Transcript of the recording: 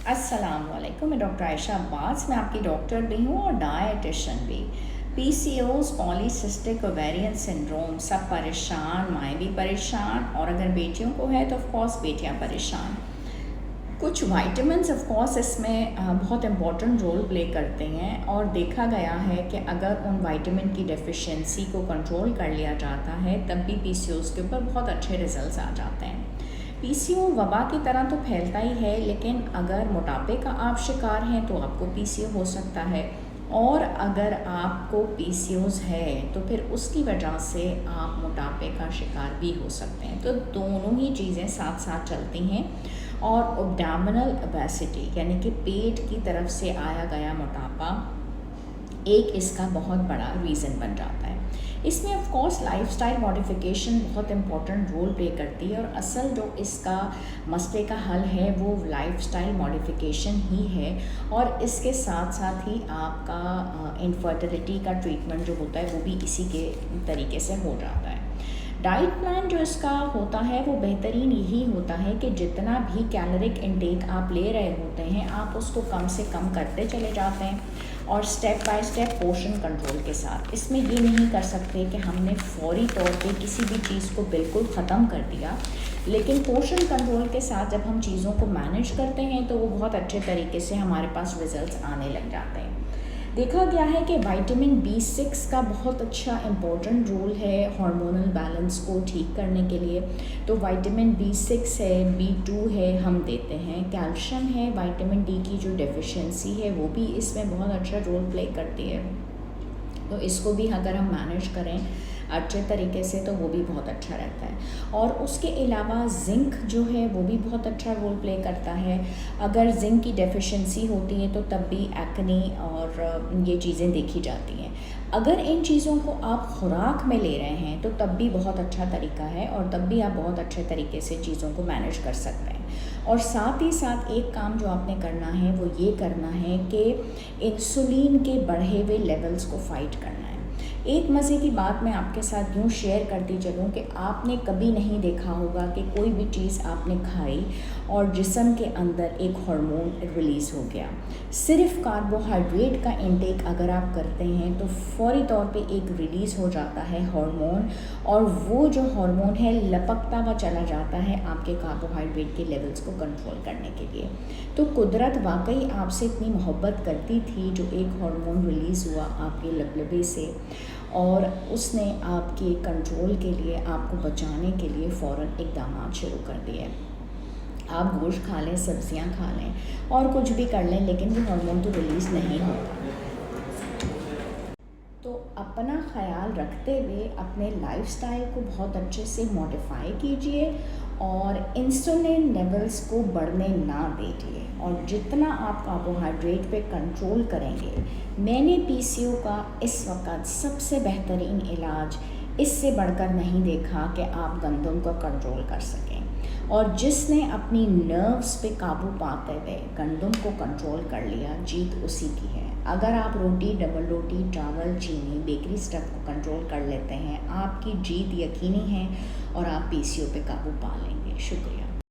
अस्सलामुअलैकुम, मैं डॉक्टर आयशा अब्बास। मैं आपकी डॉक्टर भी हूँ और डायटिशियन भी। पीसीओस, पॉलीसिस्टिक ओवेरियन सिंड्रोम, सब परेशान, माएँ भी परेशान, और अगर बेटियों को है तो ऑफकोर्स बेटियाँ परेशान। कुछ वाइटामिन्स ऑफकोर्स इसमें बहुत इम्पॉर्टेंट रोल प्ले करते हैं, और देखा गया है कि अगर उन वाइटामिन की डेफिशिएंसी को कंट्रोल कर लिया जाता है तब भी पीसीओस के ऊपर बहुत अच्छे रिजल्ट्स आ जाते हैं। पीसीओ वबा की तरह तो फैलता ही है, लेकिन अगर मोटापे का आप शिकार हैं तो आपको पीसीओ हो सकता है, और अगर आपको पीसीओस है तो फिर उसकी वजह से आप मोटापे का शिकार भी हो सकते हैं। तो दोनों ही चीज़ें साथ साथ चलती हैं, और एब्डोमिनल ओबेसिटी यानी कि पेट की तरफ से आया गया मोटापा एक इसका बहुत बड़ा रीज़न बन जाता है। इसमें ऑफ कोर्स लाइफस्टाइल मॉडिफिकेशन बहुत इंपॉर्टेंट रोल प्ले करती है, और असल जो इसका मसले का हल है वो लाइफस्टाइल मॉडिफिकेशन ही है, और इसके साथ साथ ही आपका इनफर्टिलिटी का ट्रीटमेंट जो होता है वो भी इसी के तरीके से हो जाता है। डाइट प्लान जो इसका होता है वो बेहतरीन यही होता है कि जितना भी कैलोरिक इनटेक आप ले रहे होते हैं आप उसको कम से कम करते चले जाते हैं, और step by step portion control के साथ। इसमें ये नहीं कर सकते कि हमने फौरी तौर पे किसी भी चीज़ को बिल्कुल ख़त्म कर दिया, लेकिन पोर्शन कंट्रोल के साथ जब हम चीज़ों को मैनेज करते हैं तो वो बहुत अच्छे तरीके से हमारे पास रिजल्ट्स आने लग जाते हैं। देखा गया है कि विटामिन B6 का बहुत अच्छा इम्पोर्टेंट रोल है हार्मोनल बैलेंस को ठीक करने के लिए। तो विटामिन B6 है, B2 है, हम देते हैं। कैल्शियम है, विटामिन D की जो डेफिशिएंसी है वो भी इसमें बहुत अच्छा रोल प्ले करती है। तो इसको भी अगर हम मैनेज करें अच्छे तरीके से तो वो भी बहुत अच्छा रहता है। और उसके अलावा जिंक जो है वो भी बहुत अच्छा रोल प्ले करता है। अगर जिंक की डेफिशिएंसी होती है तो तब भी एक्ने और ये चीज़ें देखी जाती हैं। अगर इन चीज़ों को आप खुराक में ले रहे हैं तो तब भी बहुत अच्छा तरीका है, और तब भी आप बहुत अच्छे तरीके से चीज़ों को मैनेज कर सकते हैं। और साथ ही साथ एक काम जो आपने करना है वो ये करना है कि इंसुलिन के बढ़े हुए लेवल्स को फाइट करना है। एक मज़े की बात मैं आपके साथ यूँ शेयर करती चलूँ कि आपने कभी नहीं देखा होगा कि कोई भी चीज़ आपने खाई और जिस्म के अंदर एक हार्मोन रिलीज़ हो गया। सिर्फ कार्बोहाइड्रेट का इंटेक अगर आप करते हैं तो फौरी तौर पे एक रिलीज़ हो जाता है हार्मोन, और वो जो हार्मोन है लपकता हुआ चला जाता है आपके कार्बोहाइड्रेट के लेवल्स को कंट्रोल करने के लिए। तो कुदरत वाकई आपसे इतनी मोहब्बत करती थी जो एक हार्मोन रिलीज़ हुआ आपके लबलबे से, और उसने आपके कंट्रोल के लिए, आपको बचाने के लिए फ़ौरन इक़दाम शुरू कर दिए। आप गोश्त खा लें, सब्जियां खा लें और कुछ भी कर लें, लेकिन वो हार्मोन तो रिलीज़ नहीं होता। तो अपना ख्याल रखते हुए अपने लाइफस्टाइल को बहुत अच्छे से मॉडिफाई कीजिए, और इंसुलिन लेवल्स को बढ़ने ना दीजिए, और जितना आप कार्बोहाइड्रेट पे कंट्रोल करेंगे। मैंने पीसीओ का इस वक्त सबसे बेहतरीन इलाज इससे बढ़कर नहीं देखा कि आप गंदम को कंट्रोल कर सकें, और जिसने अपनी नर्व्स पे काबू पाते हुए गंदम को कंट्रोल कर लिया, जीत उसी की है। अगर आप रोटी, डबल रोटी, चावल, चीनी, बेकरी स्टफ को कंट्रोल कर लेते हैं, आपकी जीत यकीनी है, और आप पीसीओ पे काबू पा लेंगे। शुक्रिया।